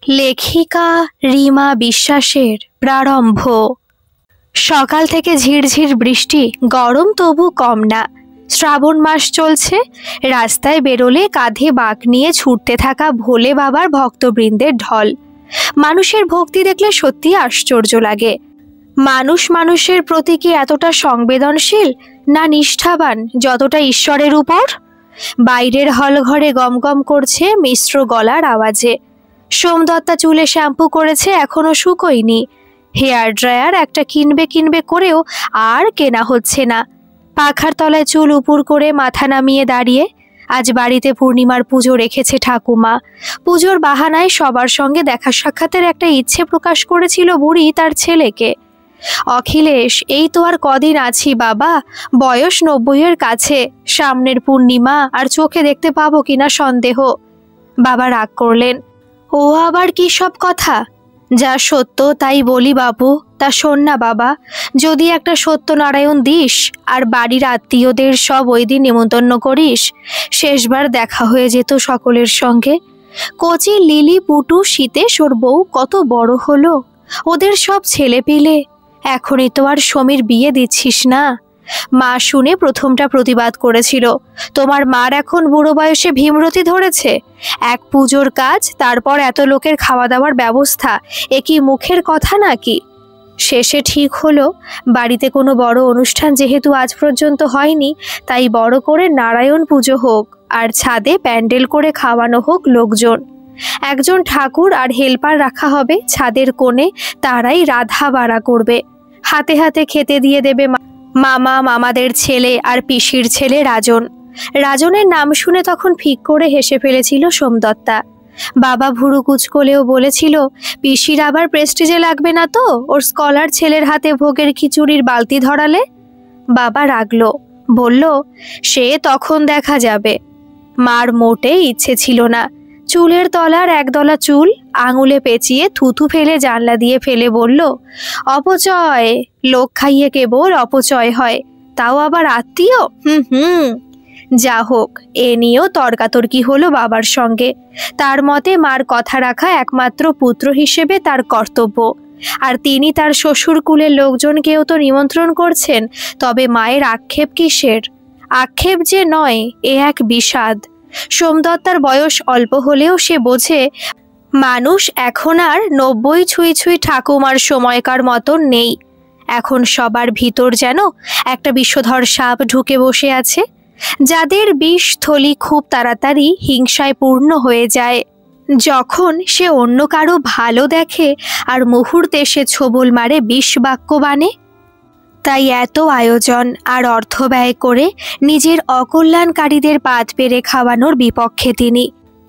লেখিকা রিমা বিশ্বাসের প্রারম্ভ। সকাল থেকে ঝিরঝির বৃষ্টি, গরম তবু কম না। শ্রাবণ মাস চলছে। রাস্তায় বেরোলে কাঁধে বাঁক নিয়ে ছুটতে থাকা ভোলে বাবার ভক্তবৃন্দের ঢল। মানুষের ভক্তি দেখলে সত্যি আশ্চর্য লাগে। মানুষ মানুষের প্রতি কি এতটা সংবেদনশীল, না নিষ্ঠাবান যতটা ঈশ্বরের উপর? বাইরের হলঘরে গমগম করছে মিশ্র গলার আওয়াজে। সোমদত্তা চুলে শ্যাম্পু করেছে, এখনো শুকোয়নি। হেয়ার ড্রায়ার একটা কিনবে কিনবে করেও আর কেনা হচ্ছে না। পাখার তলায় চুল উপুর করে মাথা নামিয়ে দাঁড়িয়ে। আজ বাড়িতে পূর্ণিমার পুজো রেখেছে ঠাকুমা। পুজোর বাহানায় সবার সঙ্গে দেখা সাক্ষাতের একটা ইচ্ছে প্রকাশ করেছিল বুড়ি তার ছেলেকে। অখিলেশ, এই তো আর কদিন আছি বাবা, বয়স 90-এর কাছে। সামনের পূর্ণিমা আর চোখে দেখতে পাবো কিনা সন্দেহ। বাবা রাগ করলেন। ও আবার কি সব কথা? যা সত্য তাই বলি বাবু, তা শোন না বাবা। যদি একটা সত্যনারায়ণ দিস আর বাড়ির আত্মীয়দের সব ওই দিন নেমন্তন্ন করিস, শেষবার দেখা হয়ে যেত সকলের সঙ্গে। কচি লিলি পুটু শীতেশ ওর বউ কত বড় হলো, ওদের সব ছেলে পিলে। এখনই তো আর সমীর বিয়ে দিচ্ছিস না। মা শুনে প্রথমটা প্রতিবাদ করেছিল, তোমার মার এখন বুড়ো বয়সে ভীমরতি ধরেছে। এক পুজোর কাজ, তারপর এত লোকের খাওয়া দাওয়ার ব্যবস্থা, এ কি মুখের কথা নাকি? শেষে ঠিক হলো, বাড়িতে কোনো বড় অনুষ্ঠান যেহেতু আজ পর্যন্ত হয়নি, তাই বড় করে নারায়ণ পুজো হোক আর ছাদে প্যান্ডেল করে খাওয়ানো হোক লোকজন। একজন ঠাকুর আর হেল্পার রাখা হবে ছাদের কোণে, তারাই রাধা বাড়া করবে। হাতে হাতে খেতে দিয়ে দেবে মামা, মামাদের ছেলে আর পিসির ছেলে রাজন। রাজনের নাম শুনে তখন ফিক করে হেসে ফেলেছিল সোমদত্তা। বাবা ভুরু কুচকলেও বলেছিল, পিসির আবার প্রেস্টিজে লাগবে না তো ওর স্কলার ছেলের হাতে ভোগের খিচুড়ির বালতি ধরালে? বাবা রাগলো, বলল, সে তখন দেখা যাবে। মার মোটেই ইচ্ছে ছিল না। চুলের তলার একদলা চুল আঙুলে পেঁচিয়ে থুথু ফেলে জানলা দিয়ে ফেলে বলল, অপচয়, লোক খাইয়ে কেবল অপচয় হয়, তাও আবার আত্মীয়। হুম। যা হোক, এ নিয়েও তর্কাতর্কি হলো বাবার সঙ্গে। তার মতে মার কথা রাখা একমাত্র পুত্র হিসেবে তার কর্তব্য, আর তিনি তার শ্বশুর কুলের লোকজনকেও তো নিমন্ত্রণ করছেন। তবে মায়ের আক্ষেপ কিসের? আক্ষেপ যে নয়, এ এক বিষাদ। সোমদত্তার বয়স অল্প হলেও সে বোঝে, মানুষ এখন আর 90 ছুঁই ছুঁই ঠাকুমার সময়কার মতন নেই। এখন সবার ভিতর যেন একটা বিষধর সাপ ঢুকে বসে আছে, যাদের বিষ থলি খুব তাড়াতাড়ি হিংসায় পূর্ণ হয়ে যায়। যখন সে অন্য কারো ভালো দেখে আর মুহূর্তে সে ছোবল মারে বিষ বাক্য বানে। তাই এত আয়োজন আর অর্থ ব্যয় করে নিজের অকল্যাণকারীদের পাত পেরে খাওয়ানোর বিপক্ষে তিনি।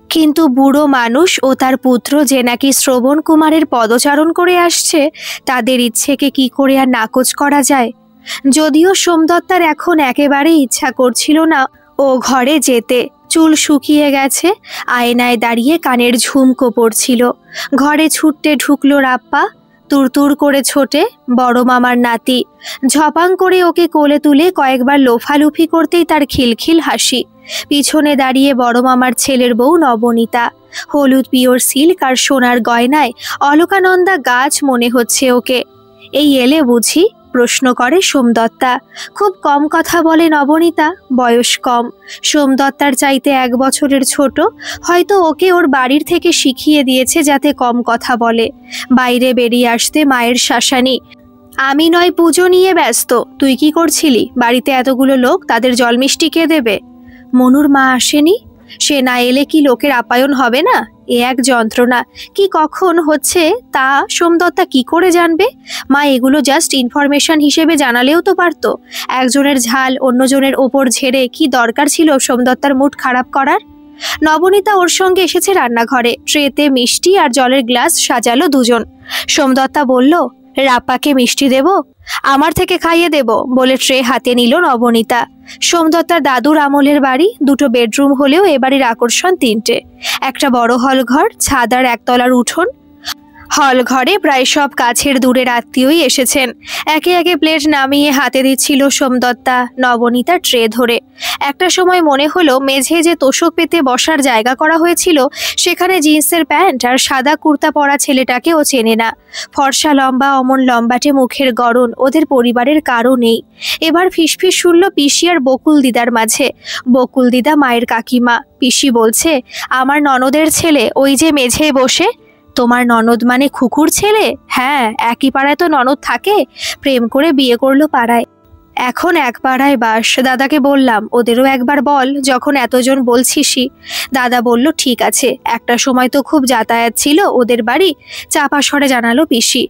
কিন্তু বুড়ো মানুষ ও তার পুত্র যে নাকি শ্রবণ কুমারের পদচারণ করে আসছে, তাদের ইচ্ছেকে কি করে আর নাকচ করা যায়? যদিও সোমদত্তার এখন একেবারেই ইচ্ছা করছিল না ও ঘরে যেতে। চুল শুকিয়ে গেছে, আয়নায় দাঁড়িয়ে কানের ঝুমকো পড়ছিল। ঘরে ছুটতে ঢুকলো রাপ্পা, তুরতুর করে ছোটে বড় মামার নাতি। ঝপাং করে ওকে কোলে তুলে কয়েকবার লোফালুফি করতেই তার খিলখিল হাসি। পিছনে দাঁড়িয়ে বড় মামার ছেলের বউ নবনীতা। হলুদ পিওর সিল্ক আর সোনার গয়নায় অলকানন্দা গাছ মনে হচ্ছে ওকে। এই এলে বুঝি? প্রশ্ন করে সোমদত্তা। খুব কম কথা বলে নবনীতা, বয়স কম, সোমদত্তার চাইতে 1 বছরের ছোট। হয়তো ওকে ওর বাড়ির থেকে শিখিয়ে দিয়েছে যাতে কম কথা বলে। বাইরে বেরিয়ে আসতে মায়ের শাসানি, আমি নয় পুজো নিয়ে ব্যস্ত, তুই কি করছিলি? বাড়িতে এতগুলো লোক, তাদের জল মিষ্টি কে দেবে? মনুর মা আসেনি? সে না এলে কি লোকের আপ্যায়ন হবে না? এ এক যন্ত্রণা। কি কখন হচ্ছে তা সোমদত্তা কি করে জানবে? মা এগুলো জাস্ট ইনফরমেশন হিসেবে জানালেও তো পারতো। একজনের ঝাল অন্যজনের ওপর ঝেড়ে কি দরকার ছিল সোমদত্তার মুড খারাপ করার? নবনীতা ওর সঙ্গে এসেছে রান্নাঘরে। ট্রেতে মিষ্টি আর জলের গ্লাস সাজালো দুজন। সোমদত্তা বলল, রাপ্পাকে মিষ্টি দেব? আমার থেকে খাইয়ে দেব বলে ট্রে হাতে নিল নবনীতা। সোমদত্তার দাদুর আমলের বাড়ি, 2টো বেডরুম হলেও এ বাড়ির আকর্ষণ 3টে। একটা বড় হল ঘর, ছাদ আর 1 তলার উঠোন। হল ঘরে প্রায় সব কাছের দূরের আত্মীয়ই এসেছেন। একে একে প্লেট নামিয়ে হাতে দিচ্ছিল সোমদত্তা নবনীতা ট্রে ধরে। একটা সময় মনে হলো মেঝে যে তোষক পেতে বসার জায়গা করা হয়েছিল সেখানে জিন্সের প্যান্ট আর সাদা কুর্তা পরা ছেলেটাকে ও চেনে না। ফর্সা লম্বা অমন লম্বাটে মুখের গড়ন ওদের পরিবারের কারও নেই। এবার ফিসফিস শুনল পিসি আর বকুল দিদার মাঝে। বকুল দিদা মায়ের কাকিমা। পিসি বলছে, আমার ননদের ছেলে ওই যে মেঝে বসে। তোমার ননদ মানে খুকুর ছেলে? হ্যাঁ, একই পাড়ায় তো ননদ থাকে, প্রেম করে বিয়ে করলো পাড়ায়, এখন এক পাড়ায় বাস। দাদাকে বললাম ওদেরও একবার বল, যখন এতজন বলছিসই। দাদা বলল ঠিক আছে, একটা সময় তো খুব যাতায়াত ছিল ওদের বাড়ি। চাপা স্বরে জানালো পিসি।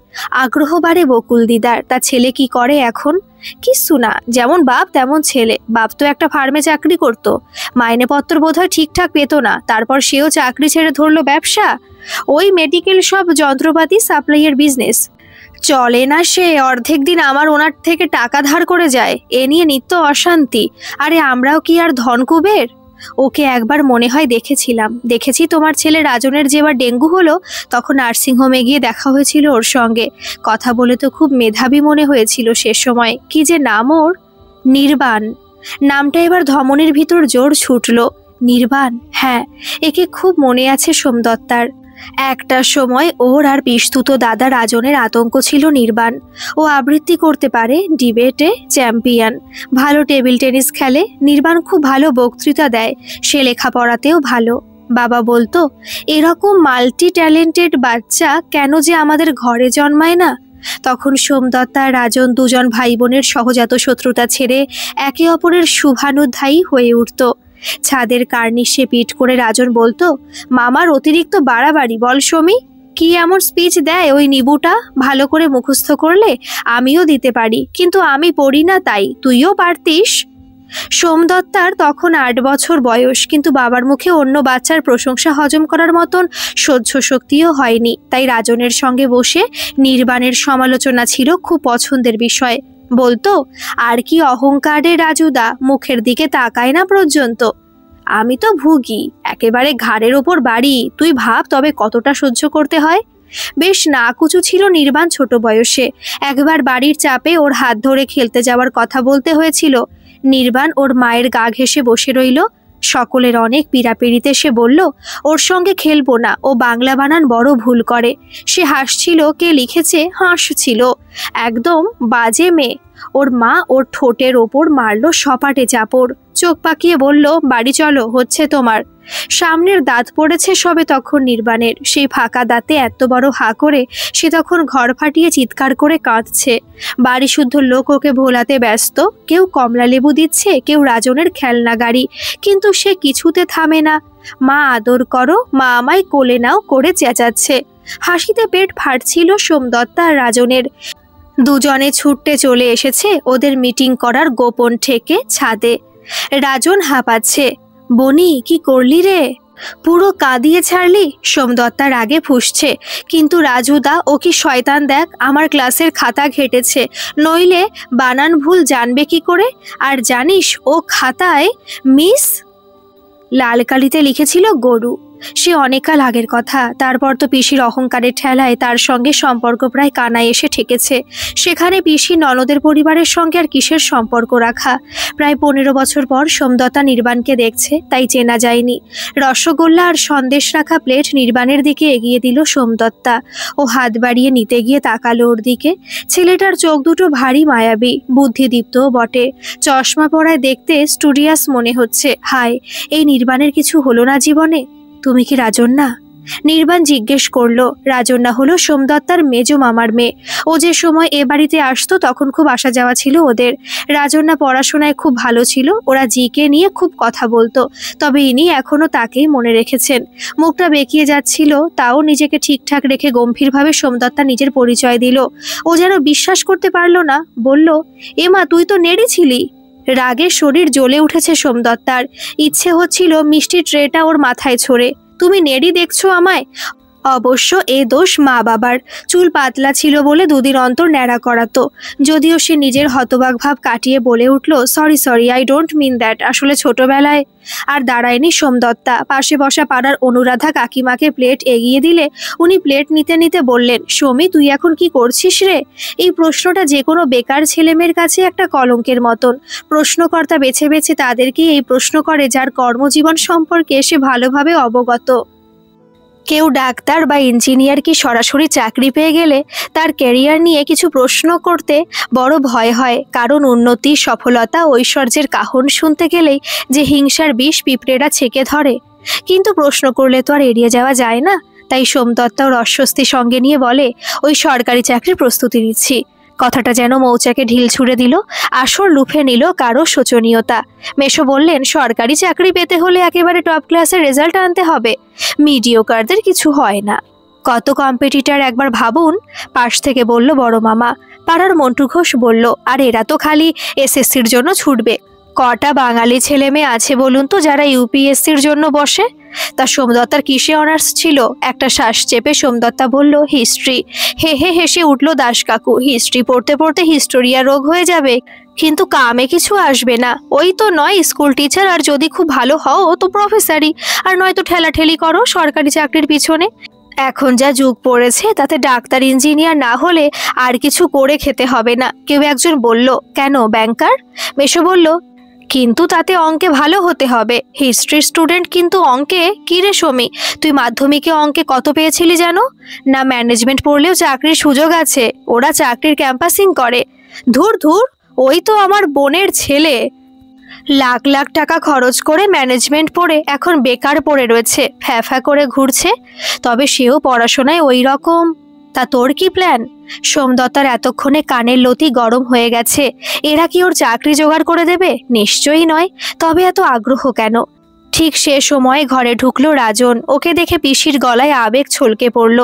আগ্রহ বাড়ে বকুল দিদার। তা ছেলে কি করে এখন? কিচ্ছু না, যেমন বাপ তেমন ছেলে। বাপ তো একটা ফার্মে চাকরি করতো, মাইনেপত্র বোধহয় ঠিকঠাক পেত না, তারপর সেও চাকরি ছেড়ে ধরলো ব্যবসা। ওই মেডিকেল সব যন্ত্রপাতি সাপ্লাইয়ের বিজনেস চলে না। সে অর্ধেক দিন আমার ওনার থেকে টাকা ধার করে যায়, এ নিয়ে নিত্য অশান্তি। আরে আমরাও কি আর ধন কুবের? ওকে একবার মনে হয় দেখেছি তোমার ছেলে রাজনের যেবার ডেঙ্গু হলো তখন নার্সিংহোমে গিয়ে দেখা হয়েছিল ওর সঙ্গে। কথা বলে তো খুব মেধাবী মনে হয়েছিল সে সময়। কি যে নাম ওর? নির্বাণ। নামটা এবার ধমনীর ভিতর জোর ছুটল। নির্বাণ, হ্যাঁ, একে খুব মনে আছে সোমদত্তার। একটা সময় ওর আর পিস্তুত দাদা রাজনের আতঙ্ক ছিল নির্বাণ। ও আবৃত্তি করতে পারে, ডিবেটে চ্যাম্পিয়ন, ভালো টেবিল টেনিস খেলে। নির্বাণ খুব ভালো বক্তৃতা দেয়, সে লেখাপড়াতেও ভালো। বাবা বলতো, এরকম মাল্টি ট্যালেন্টেড বাচ্চা কেন যে আমাদের ঘরে জন্মায় না। তখন সোমদত্তা আর রাজন দুজন ভাই বোনের সহজাত শত্রুতা ছেড়ে একে অপরের শুভানুধ্যায়ী হয়ে উঠত। ছাদের কার্নিশে পিঠ করে রাজন বলতো, মামার অতিরিক্ত বাড়াবাড়ি, বল সমী। কি এমন স্পিচ দেয় ওই নিবুটা, ভালো করে মুখস্থ করলে আমিও দিতে পারি, কিন্তু আমি পড়ি না, তাই তুইও পারতিস। সোমদত্তার তখন 8 বছর বয়স, কিন্তু বাবার মুখে অন্য বাচ্চার প্রশংসা হজম করার মতন সহ্য শক্তিও হয়নি। তাই রাজনের সঙ্গে বসে নির্বাণের সমালোচনা ছিল খুব পছন্দের বিষয়। বলতো, আর কি অহংকার রে রাজুদা, মুখের দিকে তাকায় না পর্যন্ত। আমি তো ভুগি, একেবারে ঘাড়ের ওপর বাড়ি। তুই ভাব তবে কতটা সহ্য করতে হয়। বেশ নাকুচু ছিল নির্বাণ ছোট বয়সে। একবার বাড়ির চাপে ওর হাত ধরে খেলতে যাওয়ার কথা বলতে হয়েছিল। নির্বাণ ওর মায়ের গা ঘেঁষে বসে রইল। সকলের অনেক পীড়াপিড়িতে সে বলল, ওর সঙ্গে খেলবো না, ও বাংলা বানান বড় ভুল করে। সে হাসছিল, কে লিখেছে হাসছিল, একদম বাজে মেয়ে। ওর মা ওর ঠোঁটের ওপর মারলো সপাটে চাপড়। চোখ পাকিয়ে বলল, বাড়ি চলো, হচ্ছে তোমার। সামনের দাঁত পড়েছে সবে তখন নির্বাণের। সেই ফাঁকা দাঁতে এত বড় হা করে সে তখন ঘর ফাটিয়ে চিৎকার করে কাঁদছে। বাড়ি শুদ্ধ লোক ওকে ভোলাতে ব্যস্ত। কেউ কমলা লেবু দিচ্ছে, কেউ রাজনের খেলনা গাড়ি, কিন্তু সে কিছুতে থামে না। মা আদর করো, মা আমায় কোলে নাও করে চেঁচাচ্ছে। হাসিতে পেট ফাটছিল সোমদত্তা আর রাজনের। দুজনে ছুটতে চলে এসেছে ওদের মিটিং করার গোপন ঠেকে ছাদে। রাজন হাঁপাচ্ছে, বনি কি করলি রে? পুরো কাঁদিয়ে ছাড়লি? সোমদত্তার আগে ফুঁসছে, কিন্তু রাজুদা ও কি শয়তান দেখ, আমার ক্লাসের খাতা ঘেটেছে, নইলে বানান ভুল জানবে কি করে? আর জানিস ও খাতায় মিস লাল কালিতে লিখেছিল গরু। সে অনেককাল আগের কথা। তারপর তো পিসির অহংকারের ঠেলায় তার সঙ্গে সম্পর্ক প্রায় কানায় এসে ঠেকেছে। সেখানে পিসি ননদের পরিবারের সঙ্গে আর কিসের সম্পর্ক রাখা। প্রায় 15 বছর পর সোমদত্তা নির্বাণকে দেখছে, তাই চেনা যায়নি। রসগোল্লা আর সন্দেশ রাখা প্লেট নির্বাণের দিকে এগিয়ে দিল সোমদত্তা। ও হাত বাড়িয়ে নিতে গিয়ে তাকালো ওর দিকে। ছেলেটার চোখ দুটো ভারী মায়াবী, বুদ্ধিদীপ্তও বটে। চশমা পরায় দেখতে স্টুডিয়াস মনে হচ্ছে। হায়, এই নির্বাণের কিছু হলো না জীবনে? তুমি কি রাজন না? নির্বাণ জিজ্ঞেস করলো। রাজন্না হলো সোমদত্তার মেজো মামার মেয়ে। ও যে সময় এ বাড়িতে আসতো তখন খুব আসা যাওয়া ছিল ওদের। রাজন্না পড়াশোনায় খুব ভালো ছিল, ওরা জিকে নিয়ে খুব কথা বলতো। তবে ইনি এখনো তাকেই মনে রেখেছেন। মুখটা বেঁকিয়ে যাচ্ছিল, তাও নিজেকে ঠিকঠাক রেখে গম্ভীরভাবে সোমদত্তা নিজের পরিচয় দিল। ও যেন বিশ্বাস করতে পারল না। বলল, এমা তুই তো নেড়ি ছিলি। রাগে শরীর জ্বলে উঠেছে সোমদত্তার। ইচ্ছে হচ্ছিল মিষ্টি ট্রেটা ওর মাথায় ছড়ে। তুমি নেড়ি দেখছো আমায়? অবশ্য এ দোষ মা বাবার। চুল পাতলা ছিল বলে দুদিন অন্তর ন্যাড়া করাতো। যদিও সে নিজের হতবাক ভাব কাটিয়ে বলে উঠল, sorry sorry, I don't mean that, আসলে ছোটবেলায়। আর দাঁড়ায়নি সোমদত্তা। পাশে বসা পাড়ার অনুরাধা কাকিমাকে প্লেট এগিয়ে দিলে উনি প্লেট নিতে নিতে বললেন, সৌমি তুই এখন কি করছিস রে? এই প্রশ্নটা যে কোনো বেকার ছেলেমেয়ের কাছে একটা কলঙ্কের মতন। প্রশ্নকর্তা বেছে বেছে তাদেরকেই এই প্রশ্ন করে যার কর্মজীবন সম্পর্কে সে ভালোভাবে অবগত। কেউ ডাক্তার বা ইঞ্জিনিয়ার কি সরাসরি চাকরি পেয়ে গেলে তার ক্যারিয়ার নিয়ে কিছু প্রশ্ন করতে বড় ভয় হয়, কারণ উন্নতি, সফলতা, ঐশ্বর্যের কাহন শুনতে গেলেই যে হিংসার বিষ পিঁপড়েরা ছেঁকে ধরে। কিন্তু প্রশ্ন করলে তো আর এড়িয়ে যাওয়া যায় না। তাই সোমদত্তা ওর অস্বস্তি সঙ্গে নিয়ে বলে, ওই সরকারি চাকরির প্রস্তুতি নিচ্ছি। কথাটা যেন মৌচাকে ঢিল ছুঁড়ে দিল, আসর লুফে নিল কারো শোচনীয়তা। মেশো বললেন, সরকারি চাকরি পেতে হলে একেবারে টপ ক্লাসের রেজাল্ট আনতে হবে, মিডিওকারদের কিছু হয় না। কত কম্পিটিটার একবার ভাবুন। পাশ থেকে বলল বড় মামা। পাড়ার মন্টু ঘোষ বলল, আর এরা তো খালি এসএসসির জন্য ছুটবে। কটা বাঙালি ছেলে মেয়ে আছে বলুন তো যারা ইউপিএসসির জন্য বসে? তা সোমদত্তার কিসে অনার্স ছিল? একটা শ্বাস চেপে সোমদত্তা বলল, হিস্ট্রি। হে হে হেসে উঠল দাস কাকু, হিস্ট্রি পড়তে পড়তে হিস্টোরিয়া রোগ হয়ে যাবে, কিন্তু কামে কিছু আসবে না। ওই তো নয় স্কুল টিচার, আর যদি খুব ভালো হও তো প্রফেসরই, আর নয়তো ঠেলাঠেলি করো সরকারি চাকরির পিছনে। এখন যা যুগ পড়েছে তাতে ডাক্তার ইঞ্জিনিয়ার না হলে আর কিছু করে খেতে হবে না। কেউ একজন বলল, কেন ব্যাংকার? মেশো বলল, কিন্তু তাতে অঙ্কে ভালো হতে হবে। হিস্ট্রির স্টুডেন্ট কিন্তু অঙ্কে কি রে সৌমি, তুই মাধ্যমিকে অঙ্কে কত পেয়েছিলি জানো? না ম্যানেজমেন্ট পড়লেও চাকরির সুযোগ আছে, ওরা চাকরির ক্যাম্পাসিং করে। ধুর ধুর, ওই তো আমার বোনের ছেলে লাখ লাখ টাকা খরচ করে ম্যানেজমেন্ট পড়ে এখন বেকার পড়ে রয়েছে, ফ্যাফা করে ঘুরছে। তবে সেও পড়াশোনায় ওই রকম। তা তোর কি প্ল্যান? সোমদত্তার এতক্ষণে কানের লতি গরম হয়ে গেছে। এরা কি ওর চাকরি জোগাড় করে দেবে? নিশ্চয়ই নয়। তবে এত আগ্রহ কেন? ঠিক সে সময় ঘরে ঢুকলো রাজন। ওকে দেখে পিসির গলায় আবেগ ছলকে পড়ল।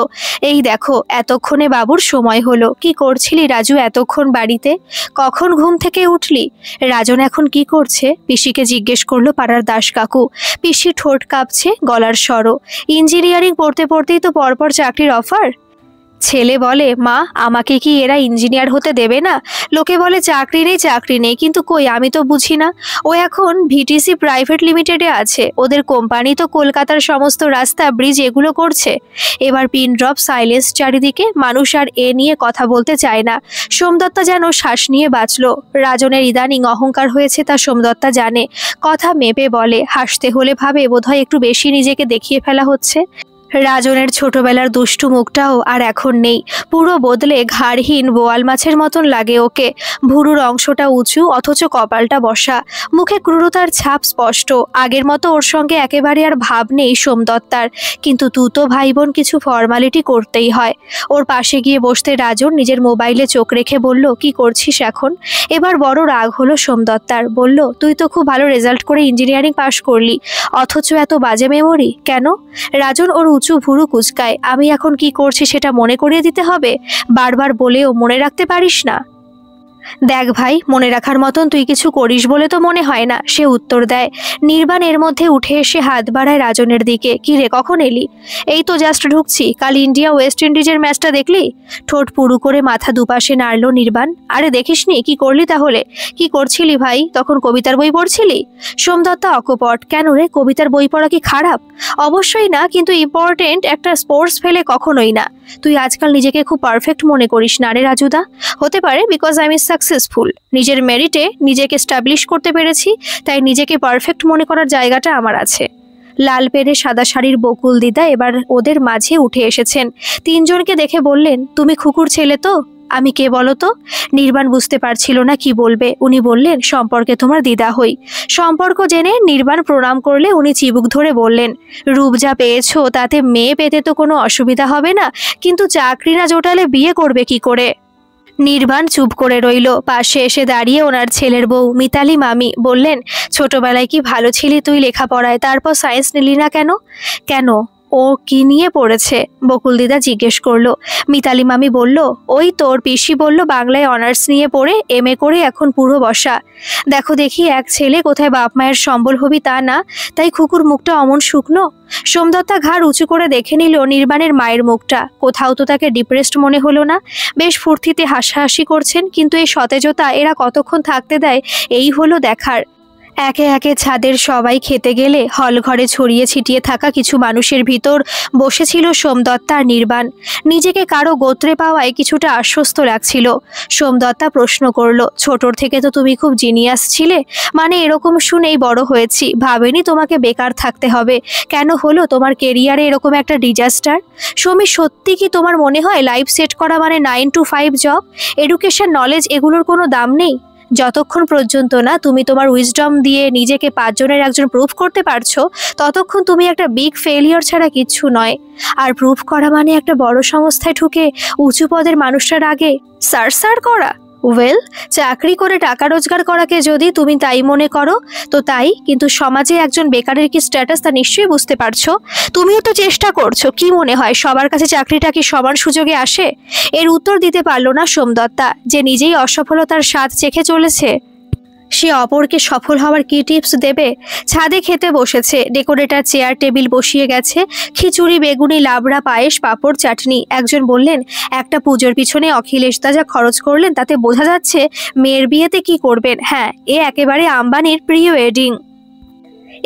এই দেখো, এতক্ষণে বাবুর সময় হলো। কি করছিলি রাজু এতক্ষণ বাড়িতে? কখন ঘুম থেকে উঠলি? রাজন এখন কি করছে? পিসিকে জিজ্ঞেস করলো পাড়ার দাস কাকু। পিসি ঠোঁট কাঁপছে, গলার স্বরও। ইঞ্জিনিয়ারিং পড়তে পড়তেই তো পরপর চাকরির অফার। ছেলে বলে, মা আমাকে কি এরা ইঞ্জিনিয়ার হতে দেবে না? লোকে বলে চাকরি নেই চাকরি নেই, কিন্তু কই আমি তো বুঝি না। ও এখন ভিটিসি প্রাইভেট লিমিটেডে আছে। ওদের কোম্পানি তো কলকাতার সমস্ত রাস্তা, ব্রিজ এগুলো করছে। এবার পিন ড্রপ সাইলেন্স চারিদিকে, মানুষ আর এ নিয়ে কথা বলতে চায় না। সোমদত্তা যেন শ্বাস নিয়ে বাঁচল। রাজনের ইদানিং অহংকার হয়েছে তা সোমদত্তা জানে। কথা মেপে বলে, হাসতে হলে ভাবে বোধহয় একটু বেশি নিজেকে দেখিয়ে ফেলা হচ্ছে। রাজনের ছোটবেলার দুষ্টু মুখটাও আর এখন নেই, পুরো বদলে ঘাড়হীন বোয়াল মাছের মতন লাগে ওকে। ভুরুর অংশটা উঁচু, অথচ কপালটা বসা, মুখে ক্রূরতার ছাপ স্পষ্ট। আগের মতো ওর সঙ্গে একেবারে আর ভাব নেই সোমদত্তার, কিন্তু তু তো ভাই বোন কিছু ফর্মালিটি করতেই হয়। ওর পাশে গিয়ে বসতে রাজন নিজের মোবাইলে চোখ রেখে বলল, কি করছিস এখন? এবার বড় রাগ হলো সোমদত্তার। বলল, তুই তো খুব ভালো রেজাল্ট করে ইঞ্জিনিয়ারিং পাশ করলি, অথচ এত বাজে মেমোরি কেন? রাজন ওর উঁচু ভুরু কুচকায়। আমি এখন কি করছি সেটা মনে করিয়ে দিতে হবে? বারবার বলেও মনে রাখতে পারিস না? দেখ ভাই, মনে রাখার মতন তুই কিছু করিস বলে তো মনে হয় না, সে উত্তর দেয়। নির্বাণ এর মধ্যে উঠে এসে হাত বাড়ায় রাজনের দিকে। কি রে, কখন এলি? এই তো জাস্ট ঢুকছি। কাল ইন্ডিয়া ওয়েস্ট ইন্ডিজের ম্যাচটা দেখলি? ঠোঁট পুরু করে মাথা দুপাশে নাড়ল নির্বাণ। আরে দেখিসনি? কি করলি তাহলে? কি করছিলি ভাই? তখন কবিতার বই পড়ছিলি? সোমদত্তা অকপট। কেন রে, কবিতার বই পড়া কি খারাপ? অবশ্যই না, কিন্তু ইম্পর্টেন্ট একটা স্পোর্টস ফেলে কখনোই না। তুই আজকাল নিজেকে খুব পারফেক্ট মনে করিস না রে রাজুদা? হতে পারে, বিকজ আই এম সাকসেসফুল। নিজের মেরিটে নিজেকে স্টাবলিশ করতে পেরেছি, তাই নিজেকে পারফেক্ট মনে করার জায়গাটা আমার আছে। লাল পেরে সাদা শাড়ির বকুল দিদা এবার ওদের মাঝে উঠে এসেছেন। তিনজনকে দেখে বললেন, তুমি খুকুর ছেলে তো? আমি কে বলো তো? নির্বাণ বুঝতে পারছিল না কি বলবে। উনি বললেন, সম্পর্কে তোমার দিদা হই। সম্পর্ক জেনে নির্বাণ প্রণাম করলে উনি চিবুক ধরে বললেন, রূপ যা পেয়েছো তাতে মেয়ে পেতে তো কোনো অসুবিধা হবে না, কিন্তু চাকরি না জোটালে বিয়ে করবে কি করে? নির্বাণ চুপ করে রইল। পাশে এসে দাঁড়িয়ে ওনার ছেলের বউ মিতালি মামি বললেন, ছোটবেলায় কি ভালো ছিলি তুই লেখাপড়ায়, তারপর সায়েন্স নিলি না কেন? কেন? ও কি নিয়ে পড়েছে? বকুল দিদা জিজ্ঞেস করলো। মিতালি মামি বলল, ওই তোর পিসি বলল বাংলায় অনার্স নিয়ে পড়ে MA করে এখন পুরো বসা। দেখো দেখি এক ছেলে, কোথায় বাপ মায়ের সম্বল হবি তা না, তাই খুকুর মুখটা অমন শুকনো। সোমদত্তা ঘাড় উঁচু করে দেখে নিল নির্বাণের মায়ের মুখটা। কোথাও তো তাকে ডিপ্রেসড মনে হলো না। বেশ ফুর্তিতে হাসাহাসি করছেন, কিন্তু এই সতেজতা এরা কতক্ষণ থাকতে দেয় এই হলো দেখার। একে একে ছাদের সবাই খেতে গেলে হল ঘরে ছড়িয়ে ছিটিয়ে থাকা কিছু মানুষের ভিতর বসেছিল সোমদত্তা আর নির্বাণ। নিজেকে কারো গোত্রে পাওয়ায় কিছুটা আশ্বস্ত লাগছিল। সোমদত্তা প্রশ্ন করলো, ছোটর থেকে তো তুমি খুব জিনিয়াস ছিলে, মানে এরকম শুনেই বড় হয়েছি, ভাবেনি তোমাকে বেকার থাকতে হবে। কেন হলো তোমার কেরিয়ারে এরকম একটা ডিজাস্টার? সমী, সত্যি কি তোমার মনে হয় লাইফ সেট করা মানে 9 to 5 জব, এডুকেশন, নলেজ এগুলোর কোনো দাম নেই? যতক্ষণ পর্যন্ত না তুমি তোমার উইজডম দিয়ে নিজেকে 5 জনের একজন প্রুফ করতে পারছো, ততক্ষণ তুমি একটা বিগ ফেলিওর ছাড়া কিচ্ছু নয়। আর প্রুফ করা মানে একটা বড় সংস্থায় ঢুকে উঁচু পদের মানুষটার আগে সার করা। ওয়েল, চাকরি করে টাকা রোজগার করাকে যদি তুমি তাই মনে করো তো তাই, কিন্তু সমাজে একজন বেকারের কি স্ট্যাটাস তা নিশ্চয়ই বুঝতে পারছো। তুমিও তো চেষ্টা করছো, কি মনে হয় সবার কাছে চাকরিটা কি সমান সুযোগে আসে? এর উত্তর দিতে পারল না সোমদত্তা, যে নিজেই অসফলতার স্বাদ চেখে চলেছে। সে অপরকে সফল হওয়ার কি টিপস দেবে? ছাদে খেতে বসেছে, ডেকোরেটর চেয়ার টেবিল বসিয়ে গেছে, খিচুড়ি, বেগুনি, লাবড়া, পায়েস, পাঁপড়, চাটনি। একজন বললেন, একটা পুজোর পিছনে অখিলেশ দা যা খরচ করলেন তাতে বোঝা যাচ্ছে মেয়ের বিয়েতে কি করবেন। হ্যাঁ, এ একেবারে আম্বানির প্রি ওয়েডিং।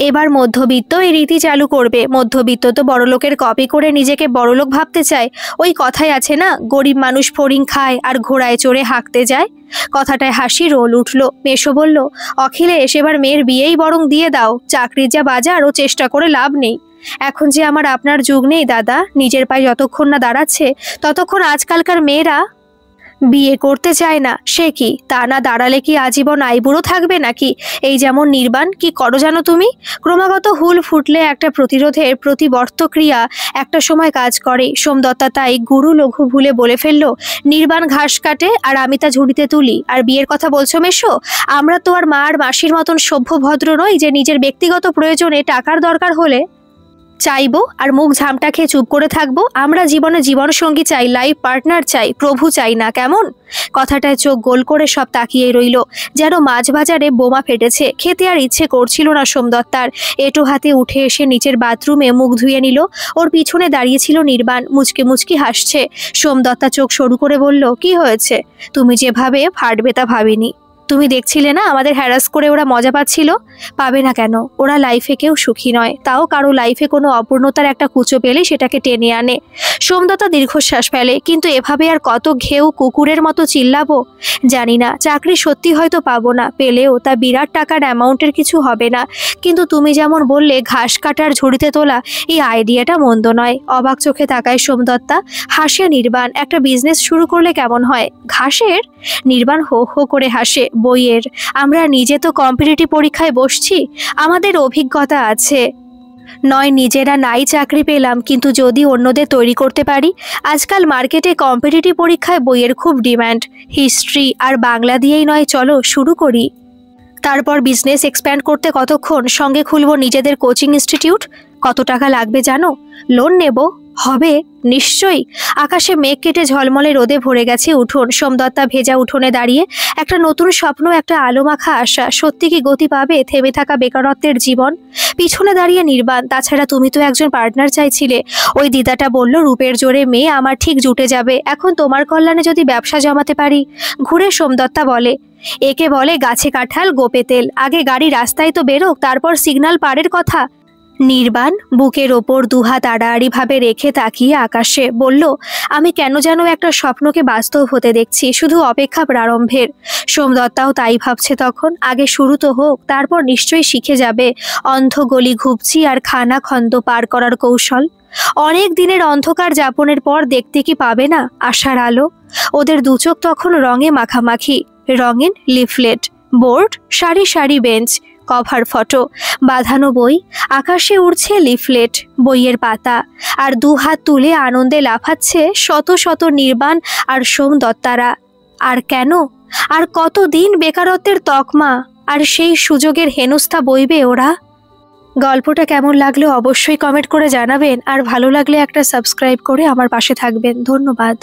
এবার মধ্যবিত্ত এই রীতি চালু করবে। মধ্যবিত্ত তো বড়লোকের কপি করে নিজেকে বড়লোক ভাবতে চায়। ওই কথাই আছে না, গরিব মানুষ ফড়িং খায় আর ঘোড়ায় চড়ে হাঁকতে যায়। কথাটায় হাসি রোল উঠল। মেশো বলল, অখিলেশ, এবার মেয়ের বিয়েই বরং দিয়ে দাও। চাকরির যা বাজার, ও চেষ্টা করে লাভ নেই। এখন যে আমার আপনার যুগ নেই দাদা, নিজের পায়ে যতক্ষণ না দাঁড়াচ্ছে ততক্ষণ আজকালকার মেয়েরা বিয়ে করতে চায় না। সে কি, তা না দাঁড়ালে কি আজীবন আইবুড়ো থাকবে নাকি? এই যেমন নির্বাণ, কি করো জানো তুমি? ক্রমাগত হুল ফুটলে একটা প্রতিরোধের প্রতিবর্ত ক্রিয়া একটা সময় কাজ করে। সোমদত্তা তাই গুরু লঘু ভুলে বলে ফেললো, নির্বাণ ঘাস কাটে আর আমি তা ঝুড়িতে তুলি। আর বিয়ের কথা বলছো মেশো? আমরা তো আর মা আর মাসির মতন সভ্য ভদ্র নই যে নিজের ব্যক্তিগত প্রয়োজনে টাকার দরকার হলে চাইবো আর মুখ ঝামটা খেয়ে চুপ করে থাকবো। আমরা জীবনে জীবনসঙ্গী চাই, লাইফ পার্টনার চাই, প্রভু চাই না। কেমন? কথাটায় চোখ গোল করে সব তাকিয়ে রইল, যেন মাছ বাজারে বোমা ফেটেছে। খেতে আর ইচ্ছে করছিল না সোমদত্তার। এটো হাতে উঠে এসে নিচের বাথরুমে মুখ ধুয়ে নিল। ওর পিছনে দাঁড়িয়েছিল নির্বাণ, মুচকি মুচকি হাসছে। সোমদত্তা চোখ সরু করে বলল, কি হয়েছে? তুমি যেভাবে ফাটবে তা ভাবিনি। তুমি দেখছিলে না আমাদের হ্যারাস করে ওরা মজা পাচ্ছিল? পাবে না কেন? ওরা লাইফে কেউ সুখী নয়, তাও কারো লাইফে কোনো অপূর্ণতার একটা কুচো পেলে সেটাকে টেনে আনে। সোমদত্তা দীর্ঘশ্বাস ফেলে, কিন্তু এভাবে আর কত ঘেউ কুকুরের মতো চিল্লাবো? জানি না, চাকরি সত্যি হয়তো পাবো না, পেলেও তা বিরাট টাকার অ্যামাউন্টের কিছু হবে না। কিন্তু তুমি যেমন বললে ঘাস কাটার ঝুড়িতে তোলা, এই আইডিয়াটা মন্দ নয়। অবাক চোখে তাকায় সোমদত্তা। হাসে নির্বাণ, একটা বিজনেস শুরু করলে কেমন হয়? ঘাসের? নির্বাণ হো হো করে হাসে। বইয়ের। আমরা নিজে তো কম্পিটিটিভ পরীক্ষায় বসছি, আমাদের অভিজ্ঞতা আছে। নয় নিজেরা নাই চাকরি পেলাম, কিন্তু যদি অন্যদের তৈরি করতে পারি। আজকাল মার্কেটে কম্পিটিটিভ পরীক্ষায় বইয়ের খুব ডিমান্ড। হিস্ট্রি আর বাংলা দিয়েই নয়, চলো শুরু করি। তারপর বিজনেস এক্সপ্যান্ড করতে কতক্ষণ? সঙ্গে খুলবো নিজেদের কোচিং ইনস্টিটিউট। কত টাকা লাগবে জানো? লোন নেব? হবে নিশ্চয়ই। আকাশে মেঘ কেটে ঝলমলে রোদে ভরে গেছে উঠোন। সোমদত্তা ভেজা উঠোনে দাঁড়িয়ে, একটা নতুন স্বপ্ন, একটা আলো মাখা আশা। সত্যি কি গতি পাবে থেমে থাকা বেকারত্বের জীবন? পিছনে দাঁড়িয়ে নির্বাণ, তাছাড়া তুমি তো একজন পার্টনার চাইছিলে। ওই দিদাটা বলল, রূপের জোরে মেয়ে আমার ঠিক জুটে যাবে। এখন তোমার কল্যাণে যদি ব্যবসা জমাতে পারি। ঘুরে সোমদত্তা বলে, একে বলে গাছে কাঁঠাল গোপে তেল। আগে গাড়ি রাস্তায় তো বেরোক, তারপর সিগন্যাল পারের কথা। নির্বাণ বুকের ওপর দুহাত আড়াআড়িভাবে রেখে তাকিয়ে আকাশে বলল, আমি কেন যেন একটা স্বপ্নকে বাস্তব হতে দেখছি, শুধু অপেক্ষা প্রারম্ভের। সোমদত্তাও তাই ভাবছে তখন। আগে শুরু তো হোক, তারপর নিশ্চয়ই শিখে যাবে অন্ধ গলি ঘুপচি আর খানা খন্দ পার করার কৌশল। অনেক দিনের অন্ধকার যাপনের পর দেখতে কি পাবে না আশার আলো? ওদের দুচোখ তখন রঙে মাখামাখি। রঙিন লিফলেট, বোর্ড, সারি সারি বেঞ্চ, কভার ফটো, বাঁধানো বই, আকাশে উড়ছে লিফলেট, বইয়ের পাতা, আর দুহাত তুলে আনন্দে লাফাচ্ছে শত শত নির্বাণ আর সোমদত্তারা। আর কেন? আর কতদিন বেকারত্বের তকমা আর সেই সুযোগের হেনস্থা বইবে ওরা? গল্পটা কেমন লাগলো অবশ্যই কমেন্ট করে জানাবেন, আর ভালো লাগলে একটা সাবস্ক্রাইব করে আমার পাশে থাকবেন। ধন্যবাদ।